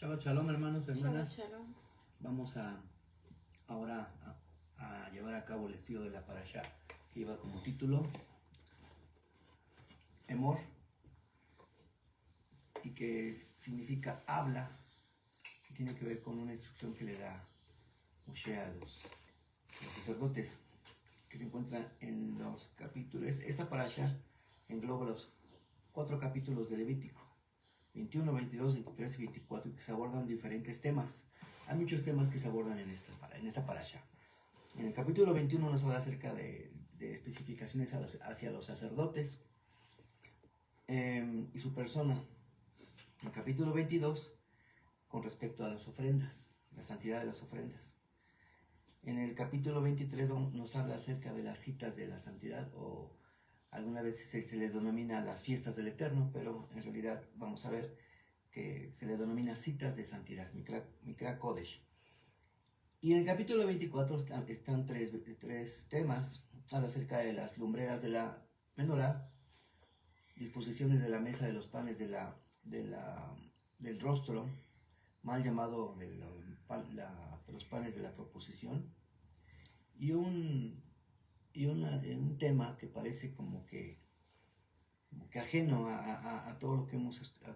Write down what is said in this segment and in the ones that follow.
Shabbat Shalom, hermanos, hermanas. Shabbat Shalom. Vamos ahora a llevar a cabo el estudio de la parashá que lleva como título Emor, y que significa habla, que tiene que ver con una instrucción que le da Moshe a los sacerdotes, que se encuentra en los capítulos. Esta parashá engloba los 4 capítulos de Levítico, 21, 22, 23 y 24, que se abordan diferentes temas. Hay muchos temas que se abordan en esta parashá. En el capítulo 21 nos habla acerca de especificaciones hacia los sacerdotes y su persona. En el capítulo 22, con respecto a las ofrendas, la santidad de las ofrendas. En el capítulo 23 nos habla acerca de las citas de la santidad, o algunas veces se le denomina las fiestas del Eterno, pero en realidad vamos a ver que se le denomina citas de santidad, Mikra Kodesh. Y en el capítulo 24 están tres temas. Habla acerca de las lumbreras de la menorá, disposiciones de la mesa de los panes del rostro, mal llamado los panes de la proposición, y un tema que parece como que ajeno a todo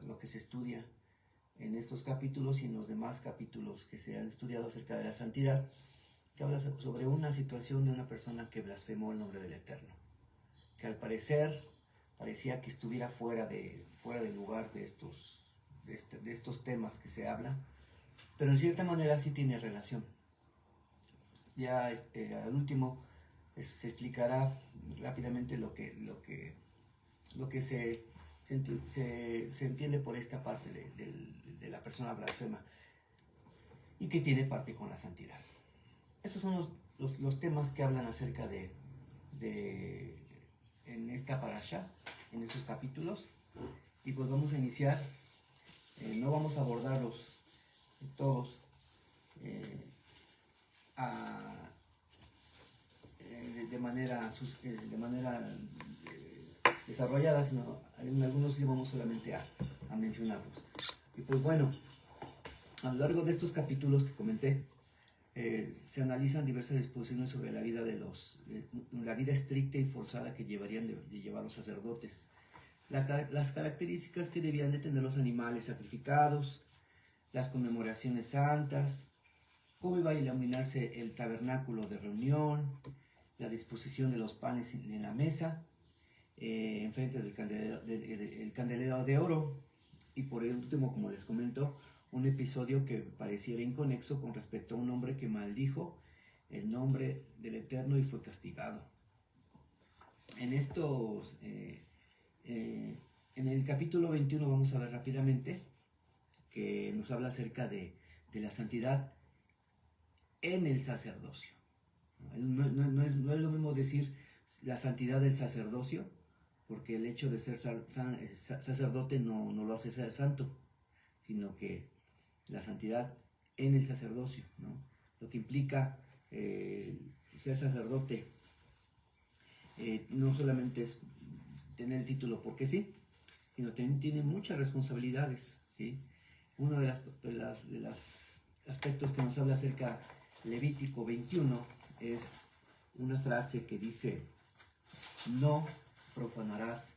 lo que se estudia en estos capítulos y en los demás capítulos que se han estudiado acerca de la santidad, que habla sobre una situación de una persona que blasfemó el nombre del Eterno, que al parecer parecía que estuviera fuera de lugar de estos temas que se habla, pero en cierta manera sí tiene relación. Ya al último se explicará rápidamente lo que se entiende por esta parte de la persona blasfema, y que tiene parte con la santidad. Estos son los temas que hablan acerca en esta parashá, en estos capítulos, y pues vamos a iniciar. No vamos a abordarlos todos de manera desarrollada, sino en algunos le vamos solamente a mencionarlos. Y pues bueno, a lo largo de estos capítulos que comenté, se analizan diversas disposiciones sobre la vida la vida estricta y forzada que llevarían de llevar los sacerdotes, las características que debían de tener los animales sacrificados, las conmemoraciones santas, cómo iba a iluminarse el tabernáculo de reunión, la disposición de los panes en la mesa, enfrente del candelero de oro, y por último, como les comento, un episodio que pareciera inconexo con respecto a un hombre que maldijo el nombre del Eterno y fue castigado. En el capítulo 21 vamos a ver rápidamente que nos habla acerca de la santidad en el sacerdocio. No es lo mismo decir la santidad del sacerdocio, porque el hecho de ser sacerdote no lo hace ser santo, sino que la santidad en el sacerdocio, ¿no? Lo que implica ser sacerdote no solamente es tener el título porque sí, sino también tiene muchas responsabilidades, ¿sí? Uno de los aspectos que nos habla acerca Levítico 21 es una frase que dice: no profanarás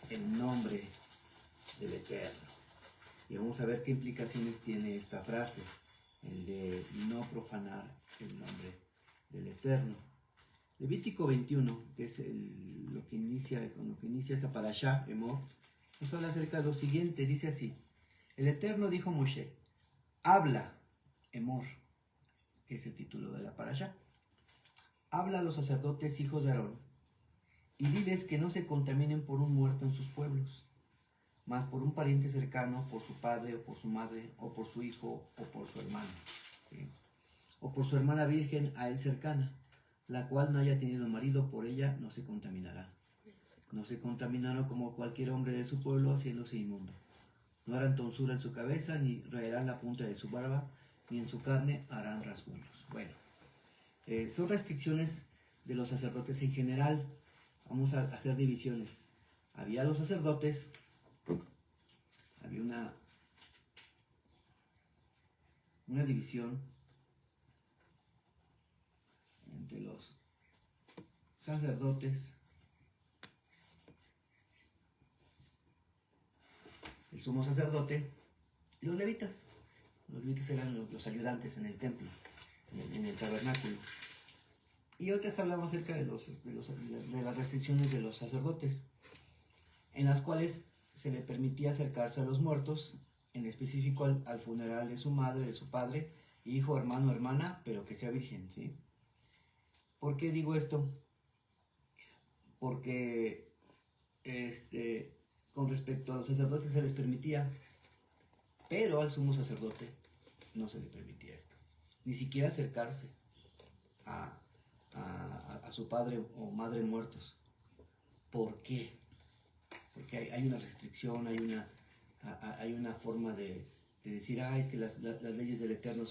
el nombre del Eterno. Y vamos a ver qué implicaciones tiene esta frase, el de no profanar el nombre del Eterno. Levítico 21, que es lo que inicia esta parashá, Emor, nos habla acerca de lo siguiente. Dice así: el Eterno dijo a Moshe, habla, Emor, que es el título de la parashá, habla a los sacerdotes hijos de Aarón, y diles que no se contaminen por un muerto en sus pueblos, mas por un pariente cercano, por su padre o por su madre, o por su hijo o por su hermano, ¿sí? O por su hermana virgen a él cercana, la cual no haya tenido marido, por ella no se contaminará. No se contaminará como cualquier hombre de su pueblo, haciéndose inmundo. No harán tonsura en su cabeza, ni raerán la punta de su barba, ni en su carne harán rasguños. Bueno, son restricciones de los sacerdotes en general. Vamos a hacer divisiones. Había los sacerdotes, había una división entre los sacerdotes, el sumo sacerdote y los levitas. Los levitas eran los ayudantes en el templo, en el tabernáculo. Y otras hablamos acerca de las restricciones de los sacerdotes, en las cuales se le permitía acercarse a los muertos, en específico al funeral de su madre, de su padre, hijo, hermano, hermana, pero que sea virgen, ¿sí? ¿Por qué digo esto? Porque con respecto a los sacerdotes se les permitía, pero al sumo sacerdote no se le permitía esto, ni siquiera acercarse a su padre o madre muertos. ¿Por qué? Porque hay una restricción, hay una forma de decir, es que las leyes del Eterno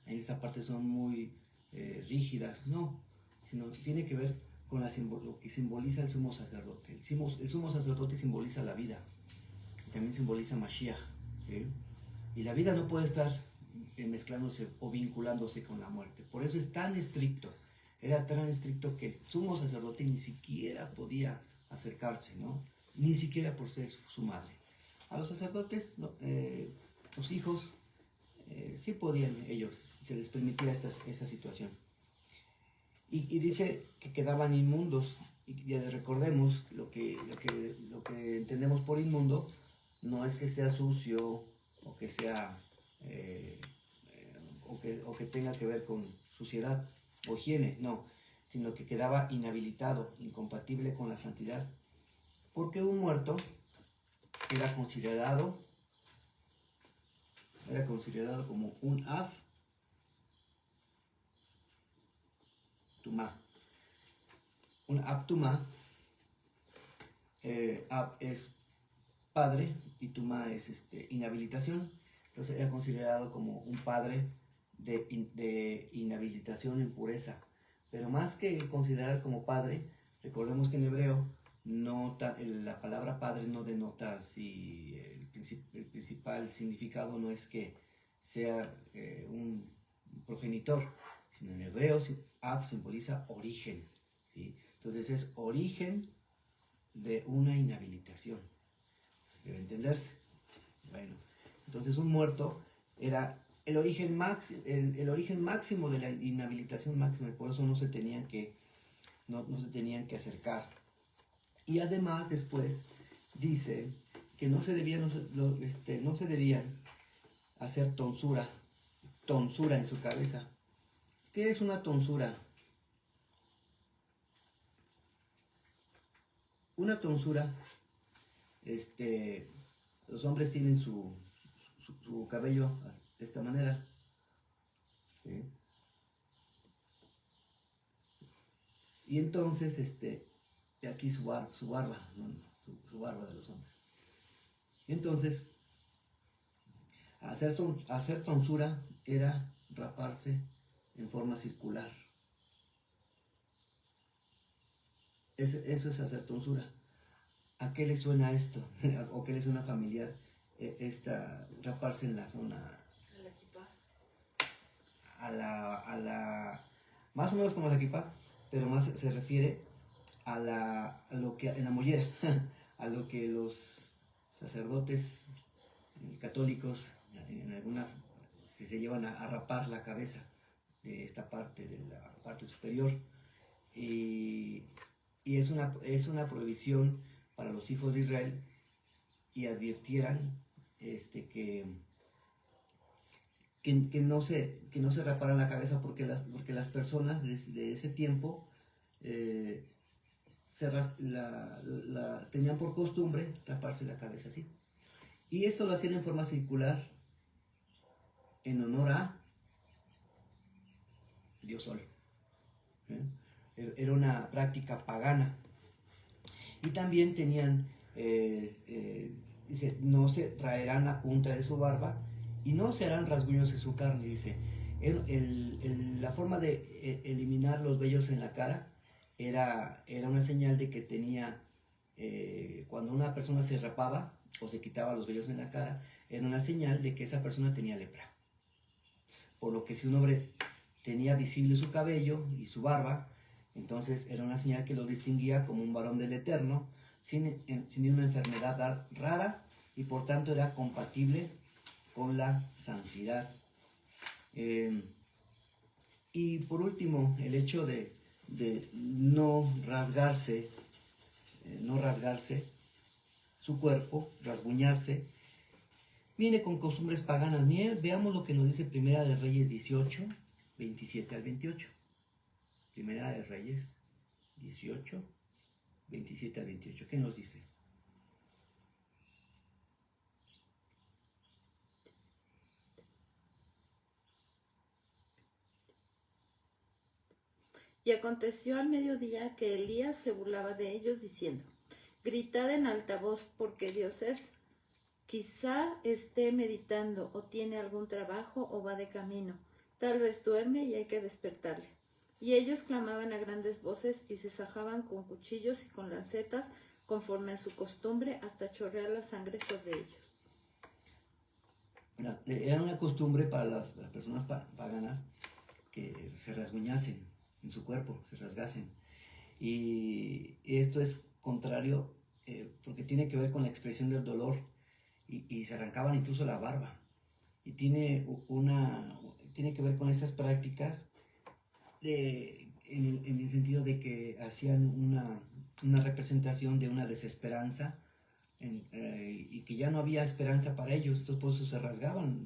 en esta parte son muy rígidas. No, sino tiene que ver con lo que simboliza el sumo sacerdote. El sumo sacerdote simboliza la vida, también simboliza Mashiach, ¿sí? Y la vida no puede estar mezclándose o vinculándose con la muerte. Por eso es tan estricto. Era tan estricto que el sumo sacerdote ni siquiera podía acercarse, ¿no? Ni siquiera por ser su madre. A los sacerdotes, ¿no? Los hijos, sí podían ellos, se les permitía esa situación. Y dice que quedaban inmundos. Y ya recordemos, lo que entendemos por inmundo no es que sea sucio o que sea o que tenga que ver con suciedad o higiene, no, sino que quedaba inhabilitado, incompatible con la santidad, porque un muerto era considerado como un Av Tumá. Un Av Tumá, Ab es padre y Tumá es inhabilitación. Entonces era considerado como un padre de inhabilitación, impureza. Pero más que considerar como padre, recordemos que en hebreo la palabra padre no denota si el principal significado no es que sea un progenitor, sino en hebreo Ab simboliza origen, ¿sí? Entonces es origen de una inhabilitación. Debe entenderse. Bueno, entonces un muerto era el origen máximo de la inhabilitación máxima, y por eso no se tenían que acercar. Y además después dice que no se debían hacer tonsura en su cabeza. ¿Qué es una tonsura? Una tonsura, los hombres tienen su cabello de esta manera, ¿sí? Y entonces, de aquí su barba, ¿no? su barba de los hombres. Y entonces, hacer tonsura era raparse en forma circular. Eso es hacer tonsura. ¿A qué le suena esto? ¿O qué le suena familiar? Raparse en la zona... A la más o menos como la kipá, pero más se refiere a lo que en la mollera, a lo que los sacerdotes católicos si se llevan a rapar la cabeza de esta parte, de la parte superior, y es una prohibición para los hijos de Israel, y advirtieran que no se raparan la cabeza porque las personas de ese tiempo tenían por costumbre raparse la cabeza así. Y esto lo hacían en forma circular en honor a Dios Sol. Era una práctica pagana. Y también tenían, dice, no se raerán la punta de su barba y no se harán rasguños en su carne, dice. La forma de eliminar los vellos en la cara era una señal de que tenía, cuando una persona se rapaba o se quitaba los vellos en la cara, era una señal de que esa persona tenía lepra. por lo que si un hombre tenía visible su cabello y su barba, entonces era una señal que lo distinguía como un varón del Eterno, sin una enfermedad rara, y por tanto era compatible con la santidad. Y por último, el hecho de no rasgarse su cuerpo, rasguñarse, viene con costumbres paganas. Veamos lo que nos dice Primera de Reyes 18, 27 al 28. Primera de Reyes 18, 27 al 28. ¿Qué nos dice? Y aconteció al mediodía que Elías se burlaba de ellos diciendo: gritad en alta voz, porque Dios es. Quizá esté meditando, o tiene algún trabajo, o va de camino. Tal vez duerme y hay que despertarle. Y ellos clamaban a grandes voces y se sajaban con cuchillos y con lancetas, conforme a su costumbre, hasta chorrear la sangre sobre ellos. Era una costumbre para las personas paganas que se rasguñasen en su cuerpo, se rasgasen. Y esto es contrario, porque tiene que ver con la expresión del dolor, y se arrancaban incluso la barba. Y tiene que ver con esas prácticas en el sentido de que hacían una representación de una desesperanza, y que ya no había esperanza para ellos. Entonces por eso se rasgaban,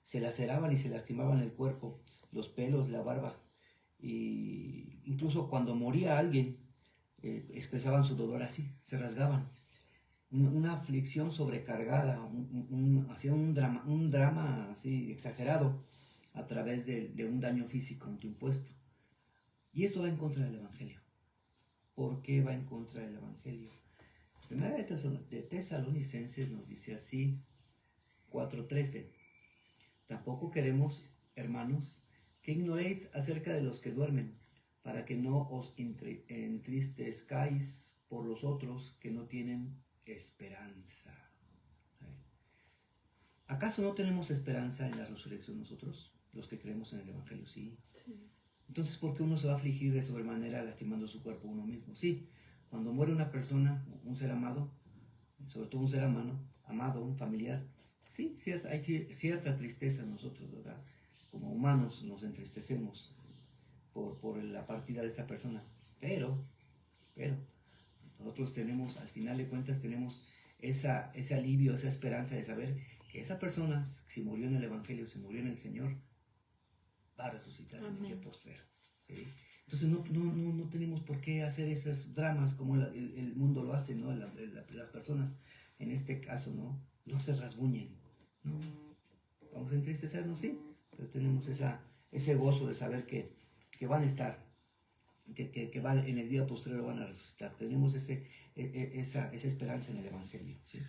se laceraban y se lastimaban el cuerpo, los pelos, la barba. Y incluso cuando moría alguien, expresaban su dolor así, se rasgaban. Una aflicción sobrecargada, hacían un drama así exagerado a través de un daño físico autoimpuesto. Y esto va en contra del Evangelio. ¿Por qué va en contra del Evangelio? Primera de Tesalonicenses nos dice así, 4:13. Tampoco queremos, hermanos, que ignoréis acerca de los que duermen, para que no os entristezcáis por los otros que no tienen esperanza. ¿Acaso no tenemos esperanza en la resurrección nosotros, los que creemos en el Evangelio? Sí. Entonces, ¿por qué uno se va a afligir de sobremanera lastimando su cuerpo uno mismo? Sí, cuando muere una persona, un ser amado, sobre todo un ser amado, un familiar, sí, hay cierta tristeza en nosotros, ¿verdad? Como humanos nos entristecemos por la partida de esa persona, pero nosotros tenemos, al final de cuentas, tenemos ese alivio, esa esperanza de saber que esa persona, si murió en el Evangelio, si murió en el Señor, va a resucitar en el día postrero. ¿Sí? Entonces no tenemos por qué hacer esos dramas como el mundo lo hace, ¿no? Las personas, en este caso, no se rasguñen, ¿no? Vamos a entristecernos, sí, pero tenemos ese gozo de saber que van a estar, que van, en el día postrero van a resucitar. Tenemos esa esperanza en el Evangelio, ¿sí?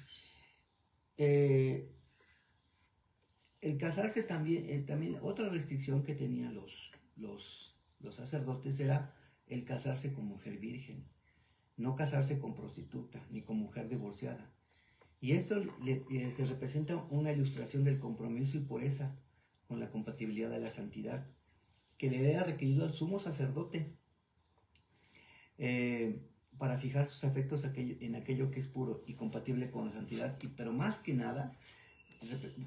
El casarse también otra restricción que tenían los sacerdotes era el casarse con mujer virgen, no casarse con prostituta ni con mujer divorciada. Y esto se representa una ilustración del compromiso y pureza con la compatibilidad de la santidad que le era requerido al sumo sacerdote, para fijar sus afectos en aquello que es puro y compatible con la santidad. Pero más que nada,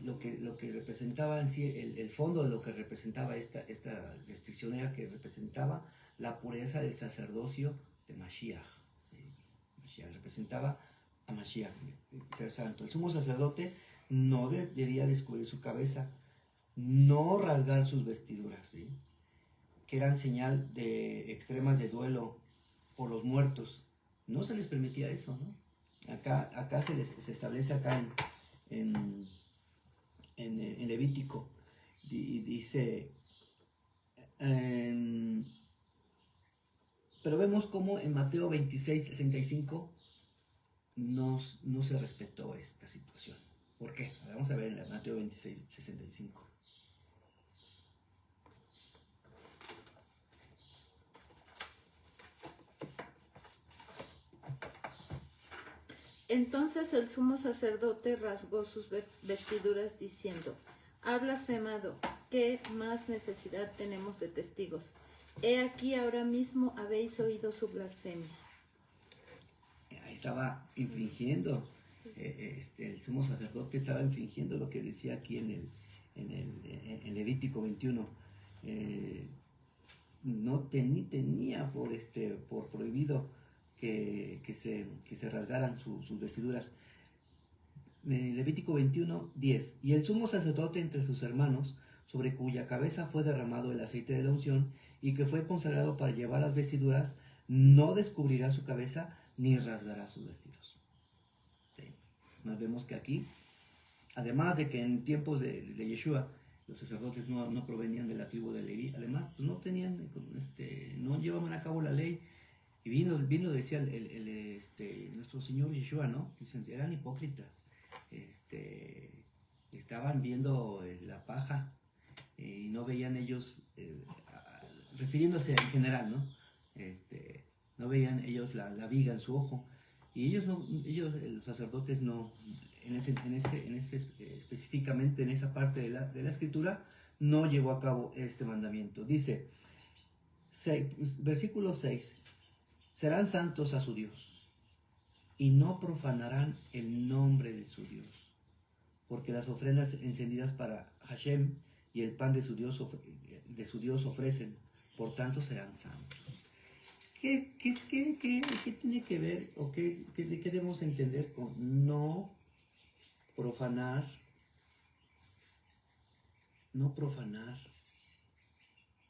lo que representaba en sí, el fondo de lo que representaba esta restricción, era que representaba la pureza del sacerdocio de Mashiach. Mashiach representaba a Mashiach, ser santo. El sumo sacerdote no debía descubrir su cabeza, no rasgar sus vestiduras, ¿sí? Que eran señal de extremas de duelo por los muertos. No se les permitía eso, ¿no? Acá se establece acá en Levítico, y dice, pero vemos como en Mateo 26:65 no se respetó esta situación. ¿Por qué? Vamos a ver en Mateo 26:65. Entonces el sumo sacerdote rasgó sus vestiduras diciendo: ha blasfemado. ¿qué más necesidad tenemos de testigos? He aquí ahora mismo habéis oído su blasfemia. Ahí estaba infringiendo, el sumo sacerdote estaba infringiendo lo que decía aquí en Levítico 21. No tenía por prohibido que se rasgaran sus vestiduras. Levítico 21, 10. Y el sumo sacerdote entre sus hermanos, sobre cuya cabeza fue derramado el aceite de la unción, y que fue consagrado para llevar las vestiduras, no descubrirá su cabeza, ni rasgará sus vestidos. ¿Sí? Nos vemos que aquí, además de que en tiempos de Yeshua, los sacerdotes no provenían de la tribu de Leví, además pues no tenían, no llevaban a cabo la ley, y vino decía nuestro Señor Yeshua, ¿no? Dicen, eran hipócritas, estaban viendo la paja, y no veían ellos, refiriéndose en general, ¿no? No veían ellos la viga en su ojo, y los sacerdotes no, específicamente en esa parte de la escritura, no llevó a cabo este mandamiento. Dice, versículo 6, serán santos a su Dios, y no profanarán el nombre de su Dios, porque las ofrendas encendidas para Hashem y el pan de su Dios ofrecen, por tanto serán santos. ¿Qué tiene que ver o qué debemos entender con no profanar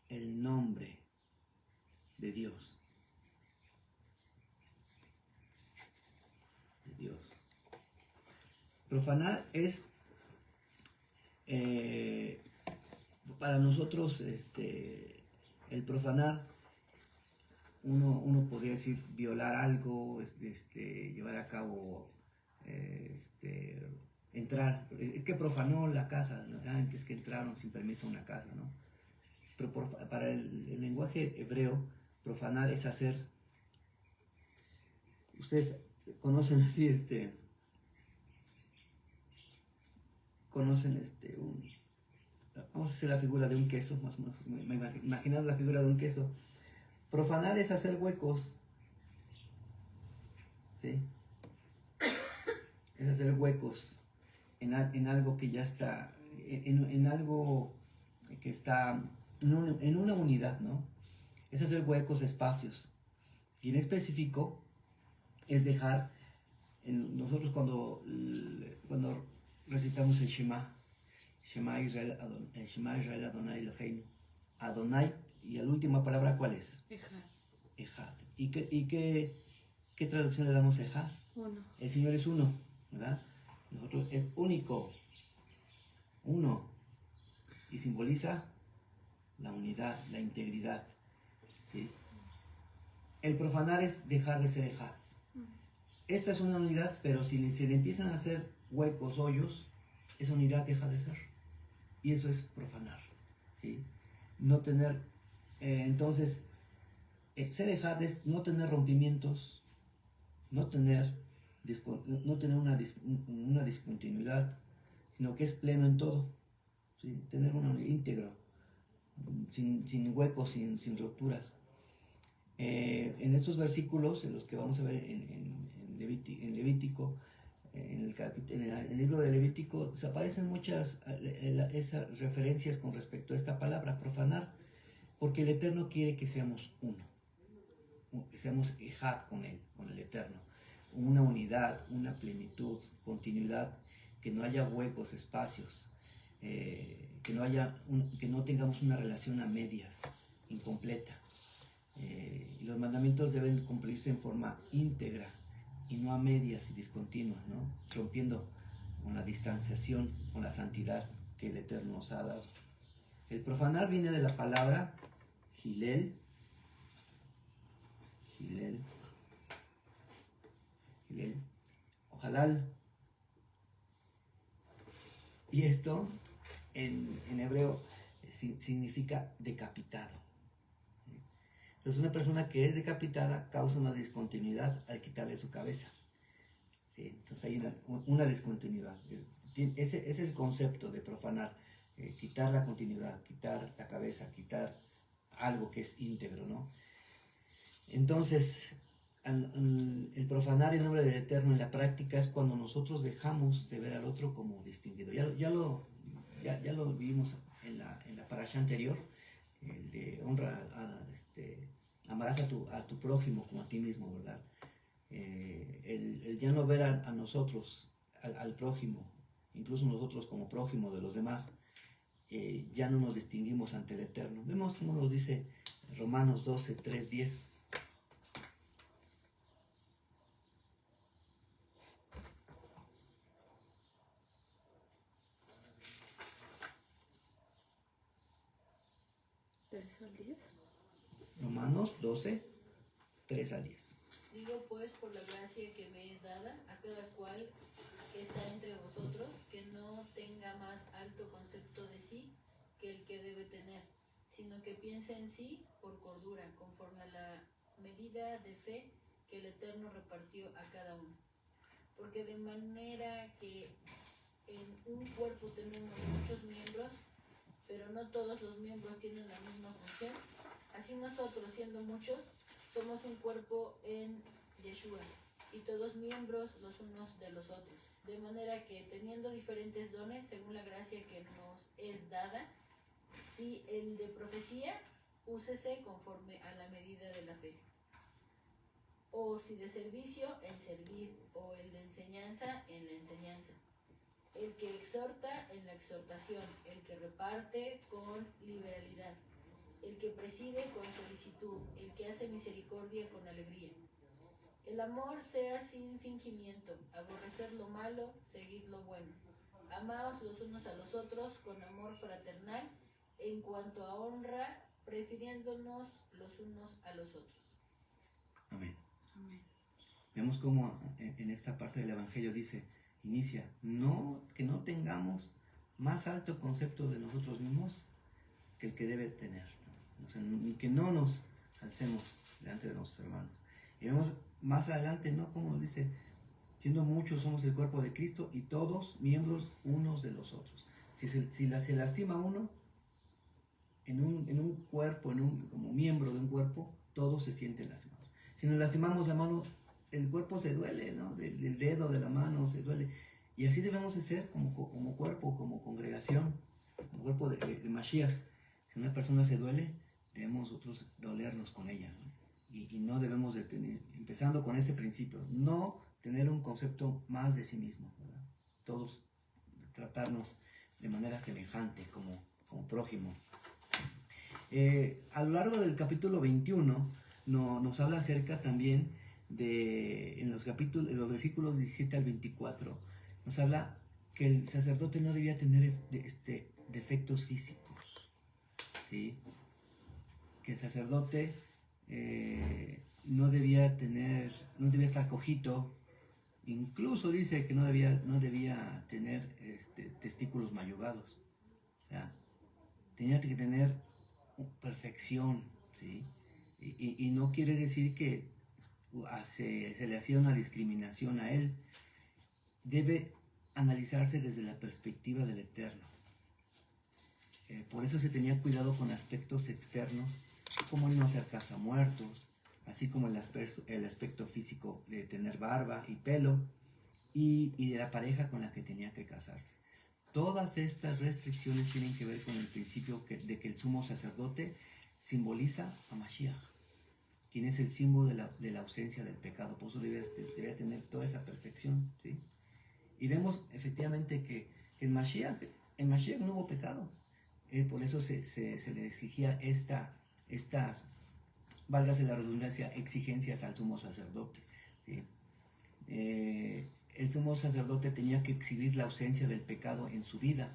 el nombre de Dios? Profanar es para nosotros el profanar, uno podría decir violar algo, llevar a cabo, entrar, que profanó la casa, ¿no? Antes que entraron sin permiso a una casa, ¿no? Pero para el lenguaje hebreo, profanar es hacer, ustedes conocen así, conocen vamos a hacer la figura de un queso, más o menos, imaginad la figura de un queso. Profanar es hacer huecos, ¿sí? Es hacer huecos en algo que ya está, en algo que está en una unidad, ¿no? Es hacer huecos, espacios. Y en específico es dejar, nosotros cuando recitamos el Shema Israel, Adonai Eloheinu, Adonai, y la última palabra, ¿cuál es? Ejad. ¿Y qué traducción le damos a Ejad? Uno. El Señor es uno, ¿verdad? Nosotros es único, uno, y simboliza la unidad, la integridad, ¿sí? El profanar es dejar de ser Ejad. Esta es una unidad, pero si se le empiezan a hacer huecos, hoyos, esa unidad deja de ser. Y eso es profanar, ¿sí? No tener, entonces, ser Ejad es no tener rompimientos, no tener una discontinuidad, sino que es pleno en todo, ¿sí? Tener una íntegro, sin huecos, sin rupturas. En estos versículos, en los que vamos a ver en Levítico, en el libro de Levítico, se aparecen muchas esas referencias con respecto a esta palabra, profanar, porque el Eterno quiere que seamos uno, que seamos ejad con Él, con el Eterno, una unidad, una plenitud, continuidad, que no haya huecos, espacios, que no tengamos una relación a medias, incompleta. Y los mandamientos deben cumplirse en forma íntegra y no a medias y discontinuas, ¿no? Rompiendo con la distanciación, con la santidad que el Eterno nos ha dado. El profanar viene de la palabra Hilel, o halal, y esto en hebreo significa decapitado. Entonces una persona que es decapitada causa una discontinuidad al quitarle su cabeza. Entonces hay una discontinuidad. Ese es el concepto de profanar. quitar la continuidad, quitar la cabeza, quitar algo que es íntegro, ¿no? Entonces, el profanar el nombre del Eterno en la práctica es cuando nosotros dejamos de ver al otro como distinguido. Ya lo vimos en la parasha anterior, el de honra, amarás a tu prójimo como a ti mismo, ¿verdad? El ya no ver a nosotros, al prójimo, incluso nosotros como prójimo de los demás, ya no nos distinguimos ante el Eterno. Vemos cómo nos dice Romanos 12, 3, 10. ¿3 al 10? Romanos 12, 3 al 10. Digo pues por la gracia que me es dada a cada cual que está entre vosotros, que no tenga más alto concepto de sí que el que debe tener, sino que piense en sí por cordura, conforme a la medida de fe que el Eterno repartió a cada uno. Porque de manera que en un cuerpo tenemos muchos miembros, pero no todos los miembros tienen la misma función, así nosotros, siendo muchos, somos un cuerpo en Yeshua, y todos miembros los unos de los otros. De manera que, teniendo diferentes dones, según la gracia que nos es dada, si el de profecía, úsese conforme a la medida de la fe. O si de servicio, en servir, o el de enseñanza, en la enseñanza. El que exhorta, en la exhortación, el que reparte, con liberalidad. El que preside con solicitud, el que hace misericordia con alegría. El amor sea sin fingimiento, aborrecer lo malo, seguid lo bueno. Amaos los unos a los otros con amor fraternal, en cuanto a honra, prefiriéndonos los unos a los otros. Amén. Amén. Vemos cómo en esta parte del Evangelio inicia, que no tengamos más alto concepto de nosotros mismos que el que debe tener, ¿no? O sea, que no nos alcemos delante de nuestros hermanos. Y vemos más adelante, ¿no? Como dice, siendo muchos somos el cuerpo de Cristo y todos miembros unos de los otros. Si se lastima uno en un cuerpo, como miembro de un cuerpo, todos se sienten lastimados. Si nos lastimamos la mano, el cuerpo se duele, ¿no? Del dedo, de la mano, se duele. Y así debemos de ser como cuerpo, como congregación, como cuerpo de Mashiach. Si una persona se duele, debemos nosotros dolernos con ella, ¿no? Y no debemos de tener, empezando con ese principio, no tener un concepto más de sí mismo, ¿verdad? Todos tratarnos de manera semejante, como prójimo. A lo largo del capítulo 21 nos habla acerca también en los versículos 17 al 24, nos habla que el sacerdote no debía tener defectos físicos, ¿sí? Que el sacerdote no debía estar cojito, incluso dice que no debía tener testículos mayugados, o sea, tenía que tener perfección, ¿sí? Y no quiere decir que se le hacía una discriminación a él. Debe analizarse desde la perspectiva del Eterno. Por eso se tenía cuidado con aspectos externos, como el no hacer cazamuertos, así como el aspecto físico de tener barba y pelo, y de la pareja con la que tenía que casarse. Todas estas restricciones tienen que ver con el principio de que el sumo sacerdote simboliza a Mashiach, quien es el símbolo de la ausencia del pecado. Por eso debía tener toda esa perfección, ¿sí? Y vemos efectivamente que en Mashiach no hubo pecado. Por eso se le exigía estas, válgase la redundancia, exigencias al sumo sacerdote, ¿sí? El sumo sacerdote tenía que exhibir la ausencia del pecado en su vida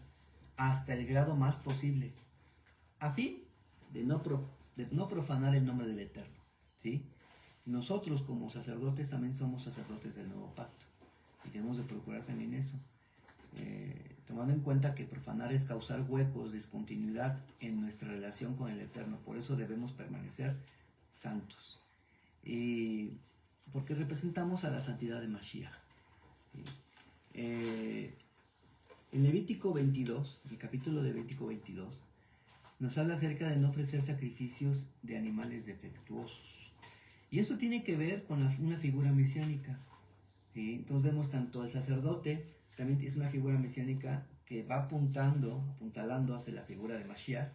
hasta el grado más posible, a fin de no profanar el nombre del Eterno, ¿sí? Nosotros como sacerdotes también somos sacerdotes del nuevo pacto y tenemos de procurar también eso, tomando en cuenta que profanar es causar huecos, discontinuidad en nuestra relación con el Eterno. Por eso debemos permanecer santos, y porque representamos a la santidad de Mashiach. En Levítico 22, el capítulo de Levítico 22, nos habla acerca de no ofrecer sacrificios de animales defectuosos. Y esto tiene que ver con una figura mesiánica. ¿Sí? Entonces vemos tanto el sacerdote, también es una figura mesiánica que va apuntalando hacia la figura de Mashiach.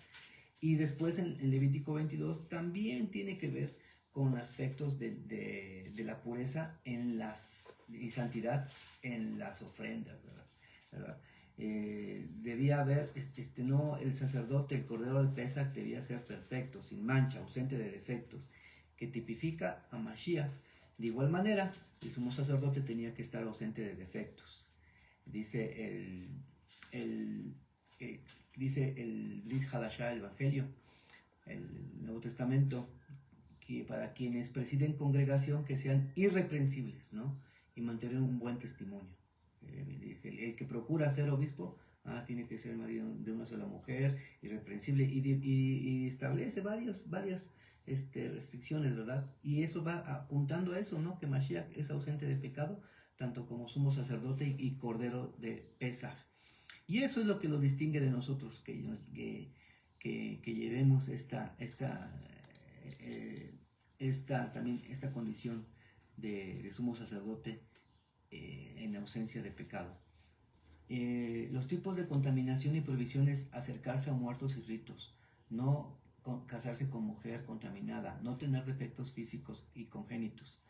Y después en Levítico 22 también tiene que ver con aspectos de la pureza y santidad en las ofrendas, ¿verdad? Debía haber, no el sacerdote, el cordero del Pesach debía ser perfecto, sin mancha, ausente de defectos, que tipifica a Mashiach. De igual manera, el sumo sacerdote tenía que estar ausente de defectos. Dice el Brit Hadashah, el Evangelio, el Nuevo Testamento, que para quienes presiden congregación que sean irreprensibles, ¿no? Y mantener un buen testimonio. Dice, el que procura ser obispo tiene que ser marido de una sola mujer, irreprensible, y establece varias restricciones, ¿verdad? Y eso va apuntando a eso, ¿no? Que Mashiach es ausente de pecado, tanto como sumo sacerdote y cordero de Pesaj. Y eso es lo que lo distingue de nosotros, que llevemos esta condición de sumo sacerdote en ausencia de pecado. Los tipos de contaminación y prohibiciones: acercarse a muertos y ritos, no casarse con mujer contaminada, no tener defectos físicos y congénitos,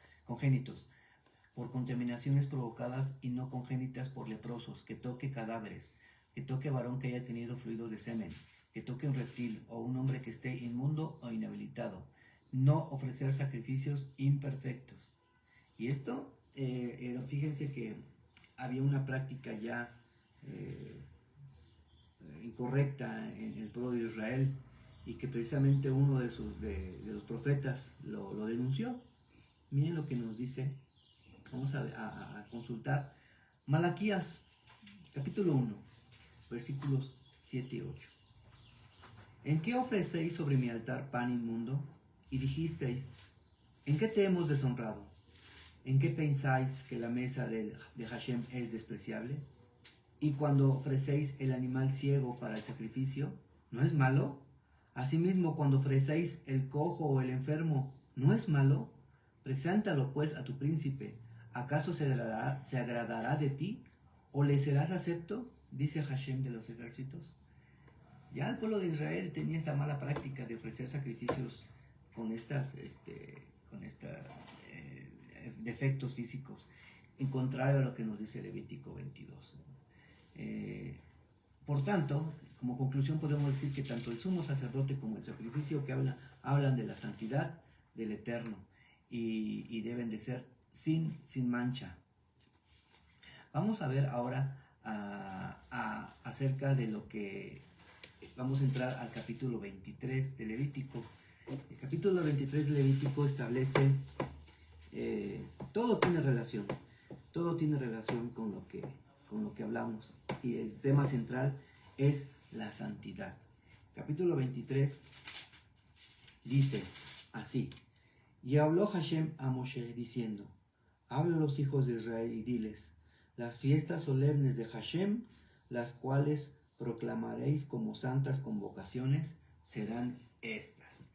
por contaminaciones provocadas y no congénitas por leprosos, que toque cadáveres, que toque varón que haya tenido fluidos de semen, que toque un reptil o un hombre que esté inmundo o inhabilitado, no ofrecer sacrificios imperfectos. Y esto, fíjense que había una práctica ya incorrecta en el pueblo de Israel, y que precisamente uno de los profetas lo denunció. Miren lo que nos dice. Vamos a consultar Malaquías, capítulo 1, versículos 7 y 8. ¿En qué ofrecéis sobre mi altar pan inmundo? Y dijisteis, ¿en qué te hemos deshonrado? ¿En qué pensáis que la mesa de Hashem es despreciable? Y cuando ofrecéis el animal ciego para el sacrificio, ¿no es malo? Asimismo, cuando ofrecéis el cojo o el enfermo, ¿no es malo? Preséntalo pues a tu príncipe. ¿Acaso se agradará de ti? ¿O le serás acepto? Dice Hashem de los ejércitos. Ya el pueblo de Israel tenía esta mala práctica de ofrecer sacrificios con defectos físicos, en contrario a lo que nos dice Levítico 22. Por tanto, como conclusión podemos decir que tanto el sumo sacerdote como el sacrificio que hablan de la santidad del Eterno, y deben de ser sin mancha. Vamos a ver ahora acerca de lo que vamos a entrar al capítulo 23 de Levítico. El capítulo 23 de Levítico establece, todo tiene relación con lo que hablamos, y el tema central es la santidad. Capítulo 23 dice así: y habló Hashem a Moshe diciendo, habla a los hijos de Israel y diles, las fiestas solemnes de Hashem, las cuales proclamaréis como santas convocaciones, serán estas.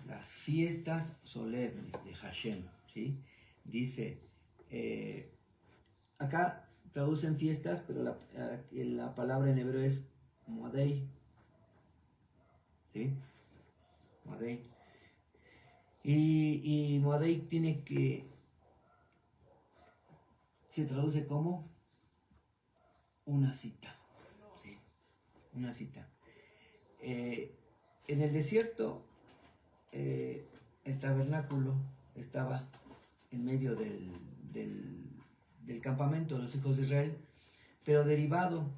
Las fiestas solemnes de Hashem, ¿sí? Dice, acá traducen fiestas, pero la palabra en hebreo es Moadei, ¿sí? Moadei. Y Moadei se traduce como una cita, ¿sí? Una cita. En el desierto, el tabernáculo estaba en medio del campamento de los hijos de Israel, pero derivado,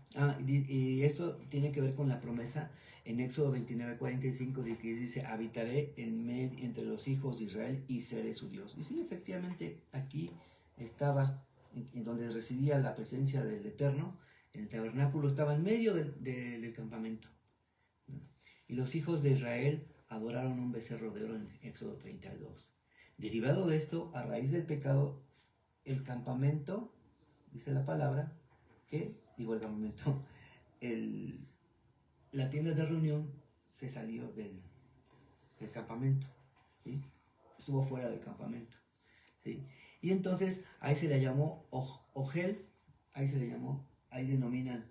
y esto tiene que ver con la promesa en Éxodo 29:45, de que dice, habitaré entre los hijos de Israel y seré su Dios. Y sí, efectivamente, aquí estaba, en donde residía la presencia del Eterno, el tabernáculo estaba en medio del campamento. Y los hijos de Israel adoraron un becerro de oro en Éxodo 32. Derivado de esto, a raíz del pecado, el campamento, dice la palabra, que digo el campamento, la tienda de reunión se salió del campamento, ¿sí? Estuvo fuera del campamento, ¿sí? Y entonces ahí se le llamó Ohel, ahí denominan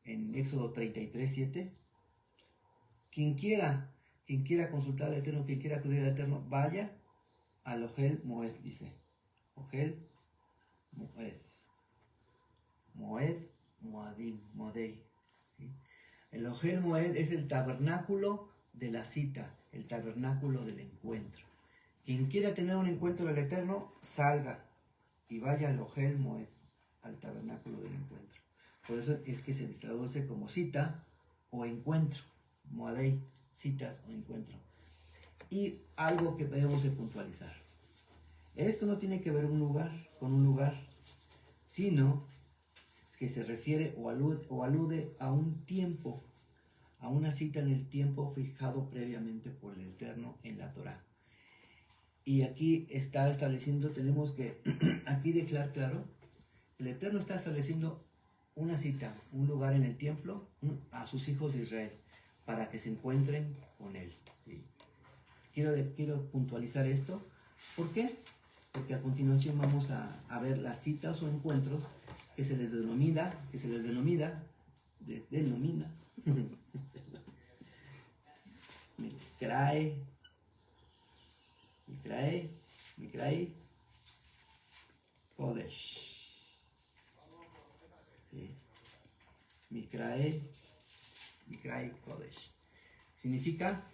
en Éxodo 33:7, quien quiera consultar al Eterno, quien quiera acudir al Eterno, vaya al Ohel Moed, dice. Ohel Moed, Moadim, Modei. ¿Sí? El Ohel Moed es el tabernáculo de la cita, el tabernáculo del encuentro. Quien quiera tener un encuentro del Eterno, salga y vaya al Ohel Moed, al tabernáculo del encuentro. Por eso es que se traduce como cita o encuentro. Moadei, citas o encuentro. Y algo que debemos de puntualizar. Esto no tiene que ver con un lugar, sino que se refiere o alude a un tiempo, a una cita en el tiempo fijado previamente por el Eterno en la Torá. Y aquí está estableciendo, tenemos que aquí dejar claro, el Eterno está estableciendo una cita, un lugar en el templo a sus hijos de Israel, para que se encuentren con Él. ¿Sí? Quiero puntualizar esto. ¿Por qué? Porque a continuación vamos a ver las citas o encuentros que se les denomina Mikrai Kodesh. ¿Sí? Mikrai Kodesh. Significa,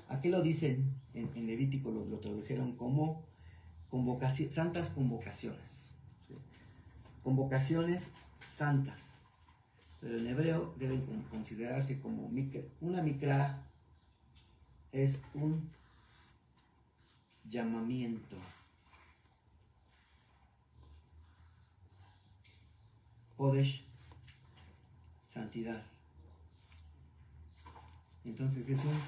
aquí lo dicen en Levítico, lo tradujeron como santas convocaciones. ¿Sí? Convocaciones santas. Pero en hebreo deben considerarse como una mikra, es un llamamiento. Kodesh, santidad. Entonces es un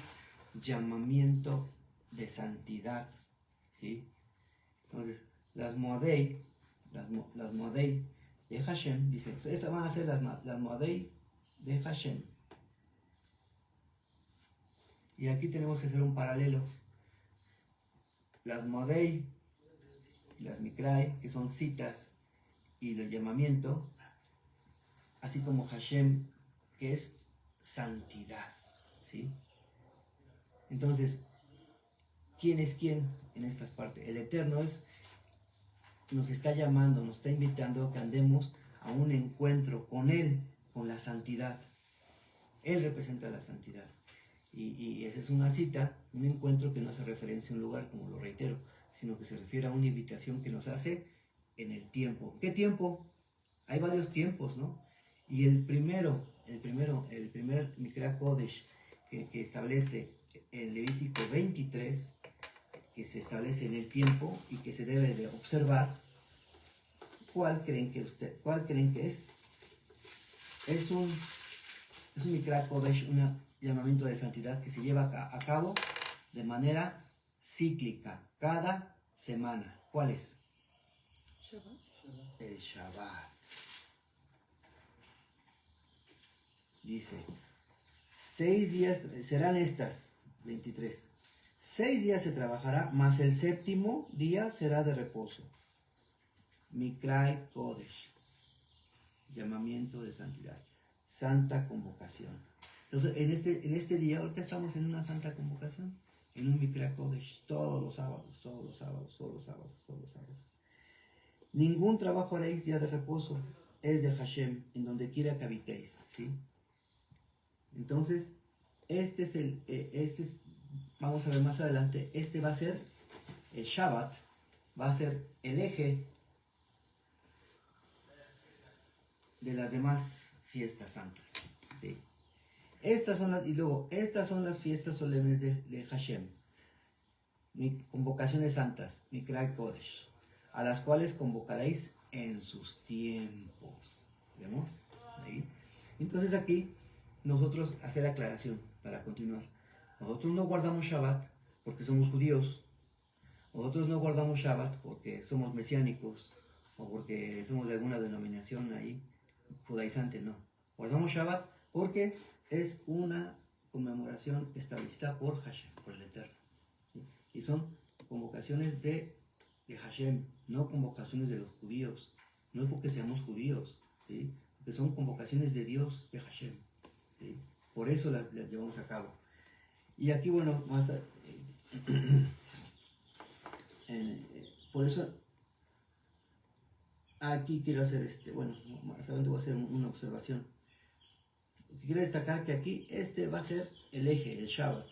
llamamiento de santidad, ¿sí? Entonces las Moadei de Hashem, dice, esas van a ser las Moadei de Hashem. Y aquí tenemos que hacer un paralelo. Las Moadei y las Mikrai, que son citas y el llamamiento, así como Hashem, que es santidad, ¿sí? Entonces, ¿quién es quién en estas partes? El Eterno nos está llamando, nos está invitando a que andemos a un encuentro con Él, con la santidad. Él representa la santidad. Y esa es una cita, un encuentro que no hace referencia a un lugar, como lo reitero, sino que se refiere a una invitación que nos hace en el tiempo. ¿Qué tiempo? Hay varios tiempos, ¿no? Y el primer Mikra Kodesh que establece en Levítico 23, que se establece en el tiempo y que se debe de observar, ¿cuál creen que es? Es un Mikra Kodesh, un llamamiento de santidad que se lleva a cabo de manera cíclica, cada semana. ¿Cuál es? Shabbat. El Shabbat. Dice, 6 días serán estas, 23. 6 días se trabajará, mas el séptimo día será de reposo. Mikrai Kodesh, llamamiento de santidad, santa convocación. Entonces, en este día, ahorita estamos en una santa convocación, en un Mikrai Kodesh, todos los sábados. Ningún trabajo haréis día de reposo, es de Hashem, en donde quiera que habitéis, ¿sí? Entonces, vamos a ver más adelante, este va a ser el Shabbat, va a ser el eje de las demás fiestas santas, ¿sí? Estas son las fiestas solemnes de Hashem, convocaciones santas, Mikra Kodesh, a las cuales convocaréis en sus tiempos. ¿Vemos? Ahí. Entonces aquí nosotros hacer aclaración para continuar. Nosotros no guardamos Shabbat porque somos judíos. Nosotros no guardamos Shabbat porque somos mesiánicos o porque somos de alguna denominación ahí. judaizante, no. Guardamos Shabbat porque es una conmemoración establecida por Hashem, por el Eterno. ¿Sí? Y son convocaciones de Hashem, no convocaciones de los judíos. No es porque seamos judíos, ¿sí? Porque son convocaciones de Dios, de Hashem. ¿Sí? Por eso las llevamos a cabo. Y aquí, bueno, más, por eso aquí quiero hacer bueno, más adelante voy a hacer una observación. Quiero destacar que aquí va a ser el eje, el Shabbat.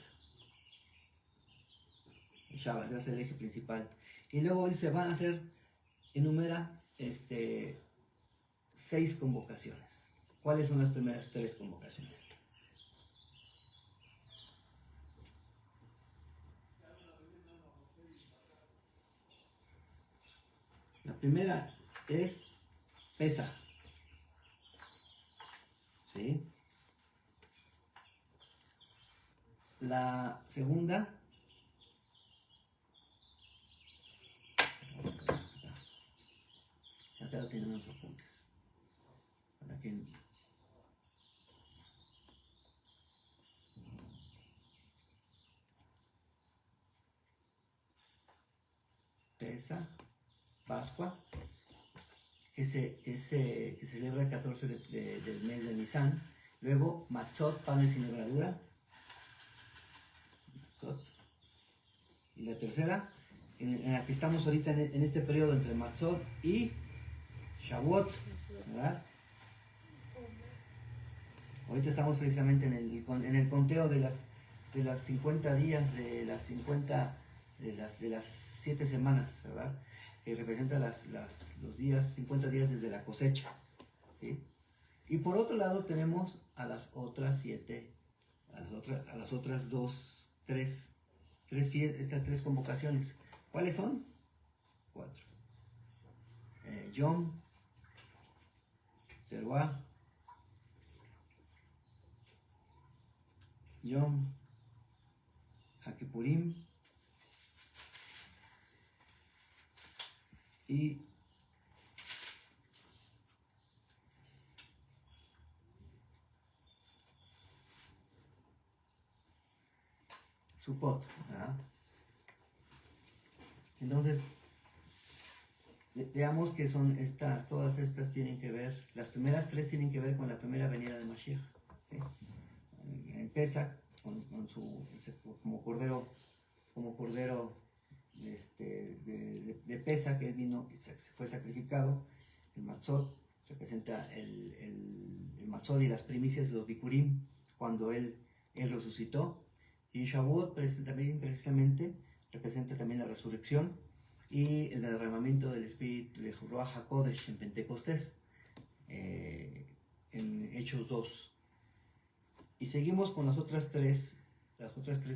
El Shabbat va a ser el eje principal. Y luego dice, van a hacer, enumera 6 convocaciones. ¿Cuáles son las primeras 3 convocaciones? La primera es Pesaj, ¿sí? La segunda, acá tenemos los apuntes, para que Pesaj, Pascua, que se celebra el 14 del mes de Nisan. Luego Matzot, panes sin levadura. Matzot. Y la tercera, en la que estamos ahorita en este periodo entre Matzot y Shavuot, ¿verdad? Ahorita estamos precisamente en el conteo de las 50 días, de las 7 semanas, ¿verdad? Que representa los días, 50 días desde la cosecha, ¿sí? Y por otro lado tenemos a las otras 7, a las otras 3 estas 3 convocaciones. ¿Cuáles son? 4. Yom Teruah, Yom HaKippurim y Sukkot, ¿verdad? Entonces, veamos que son todas estas tienen que ver, las primeras 3 tienen que ver con la primera venida de Mashiach, ¿sí? Empieza como cordero de Pesaj, que él vino y se fue sacrificado. El Matzot representa el Matzot y las primicias de los Bikurim, cuando él resucitó. Y Shavuot precisamente representa también la resurrección y el derramamiento del Espíritu de Ruach HaKodesh en Pentecostés, en Hechos 2. Y seguimos con las otras tres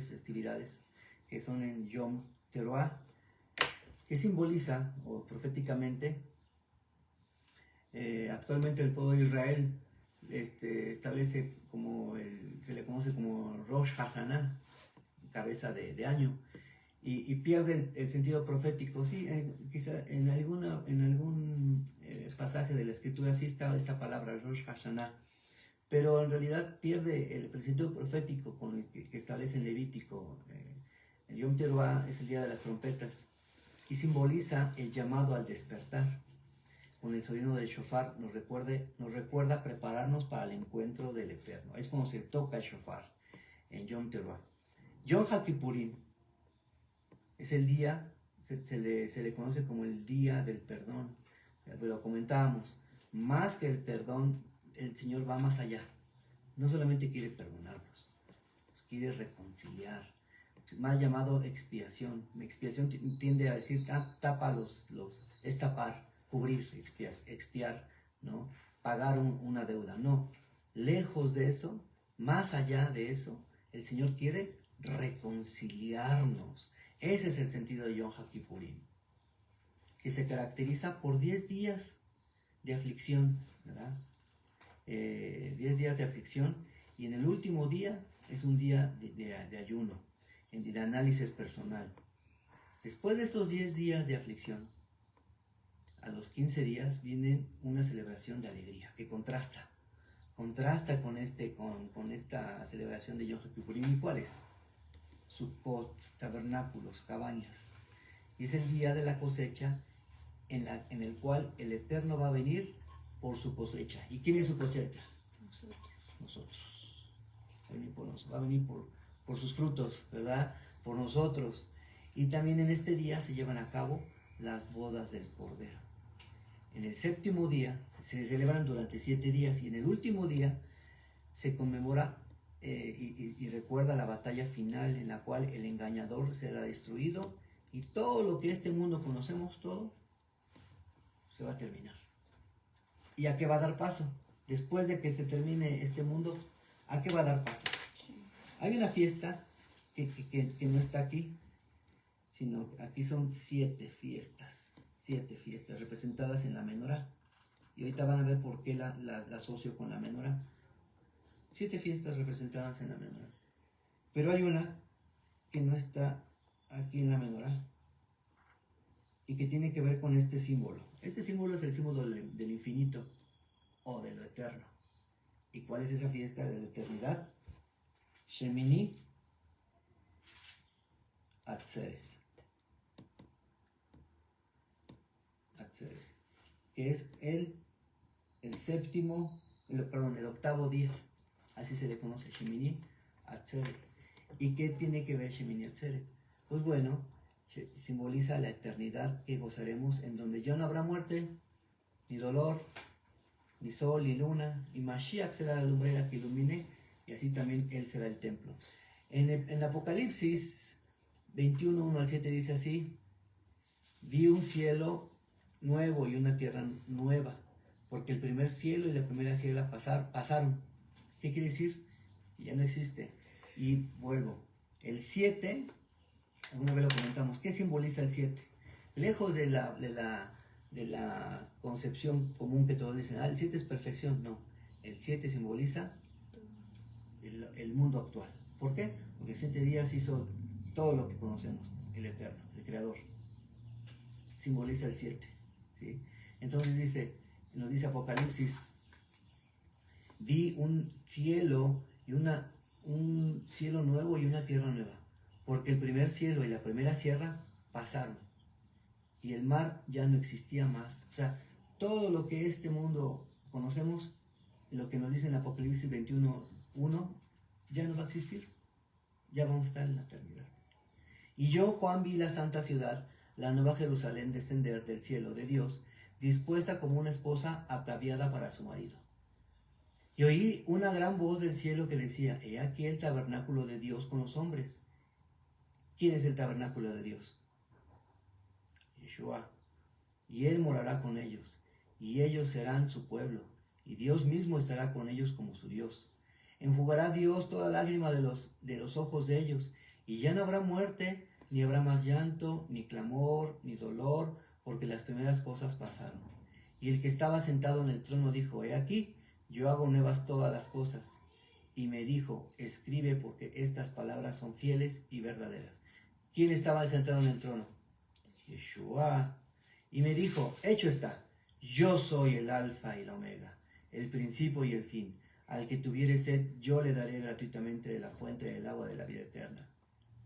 festividades, que son en Yom Teruah, que simboliza, o proféticamente, actualmente el pueblo de Israel establece se le conoce como Rosh Hashanah, cabeza de año, y pierde el sentido profético. Sí, quizá en algún pasaje de la escritura sí está esta palabra Rosh Hashanah, pero en realidad pierde el sentido profético con el que establece en Levítico. El Yom Teruah es el día de las trompetas y simboliza el llamado al despertar. Con el sonido del shofar nos recuerda prepararnos para el encuentro del Eterno. Es como se toca el shofar en Yom Teruah. Yom HaKippurim es el día, se le conoce como el día del perdón. Pero comentábamos, más que el perdón, el Señor va más allá. No solamente quiere perdonarnos, quiere reconciliar. Mal llamado expiación. Expiación tiende a decir tapa es tapar, cubrir, expiar, ¿no? Pagar una deuda. No, lejos de eso, más allá de eso, el Señor quiere reconciliarnos. Ese es el sentido de Yom HaKippurim, que se caracteriza por 10 días de aflicción, ¿verdad? 10 días de aflicción, y en el último día es un día de ayuno, de análisis personal. Después de esos 10 días de aflicción, a los 15 días viene una celebración de alegría que contrasta con esta celebración de Yom Kippurim. ¿Y cuál es? Sukkot, tabernáculos, cabañas. Y es el día de la cosecha en el cual el Eterno va a venir por su cosecha. ¿Y quién es su cosecha? Nosotros. Va a venir por sus frutos, ¿verdad? Por nosotros. Y también en este día se llevan a cabo las bodas del Cordero. En el séptimo día se celebran durante 7 días y en el último día se conmemora y recuerda la batalla final en la cual el engañador será destruido y todo lo que este mundo conocemos, todo se va a terminar. ¿Y a qué va a dar paso? Después de que se termine este mundo, ¿a qué va a dar paso? Hay una fiesta que no está aquí, sino aquí son 7 fiestas representadas en la menorá. Y ahorita van a ver por qué la asocio con la menorá. 7 fiestas representadas en la menorá. Pero hay una que no está aquí en la menorá y que tiene que ver con este símbolo. Este símbolo es el símbolo del infinito o de lo eterno. ¿Y cuál es esa fiesta de la eternidad? Shemini Atzeret, que es el octavo día, así se le conoce, Shemini Atzeret. ¿Y qué tiene que ver Shemini Atzeret? Pues bueno, simboliza la eternidad que gozaremos, en donde ya no habrá muerte, ni dolor, ni sol, ni luna, y Mashiach será la lumbrera que ilumine, y así también Él será el templo. En Apocalipsis 21, 1 al 7 dice así: vi un cielo nuevo y una tierra nueva, porque el primer cielo y la primera tierra pasaron. ¿Qué quiere decir? Ya no existe. Y vuelvo. El 7, alguna vez lo comentamos, ¿qué simboliza el 7? Lejos de la concepción común que todos dicen, el 7 es perfección. No, el 7 simboliza el mundo actual. ¿Por qué? Porque 7 días hizo todo lo que conocemos, el Eterno, el Creador. Simboliza el 7, ¿sí? Entonces nos dice Apocalipsis: vi un cielo un cielo nuevo y una tierra nueva, porque el primer cielo y la primera tierra pasaron y el mar ya no existía más. O sea, todo lo que este mundo conocemos, lo que nos dice en Apocalipsis 21:1, ya no va a existir. Ya vamos a estar en la eternidad. Y yo, Juan, vi la santa ciudad, la nueva Jerusalén, descender del cielo de Dios, dispuesta como una esposa ataviada para su marido. Y oí una gran voz del cielo que decía: he aquí el tabernáculo de Dios con los hombres. ¿Quién es el tabernáculo de Dios? Yeshua. Y Él morará con ellos, y ellos serán su pueblo, y Dios mismo estará con ellos como su Dios. Enjugará Dios toda lágrima de los ojos de ellos, y ya no habrá muerte, ni habrá más llanto, ni clamor, ni dolor, porque las primeras cosas pasaron. Y el que estaba sentado en el trono dijo: he aquí, yo hago nuevas todas las cosas. Y me dijo: escribe, porque estas palabras son fieles y verdaderas. ¿Quién estaba sentado en el trono? Yeshua. Y me dijo: hecho está, yo soy el alfa y la omega, el principio y el fin. Al que tuviere sed, yo le daré gratuitamente de la fuente del agua de la vida eterna.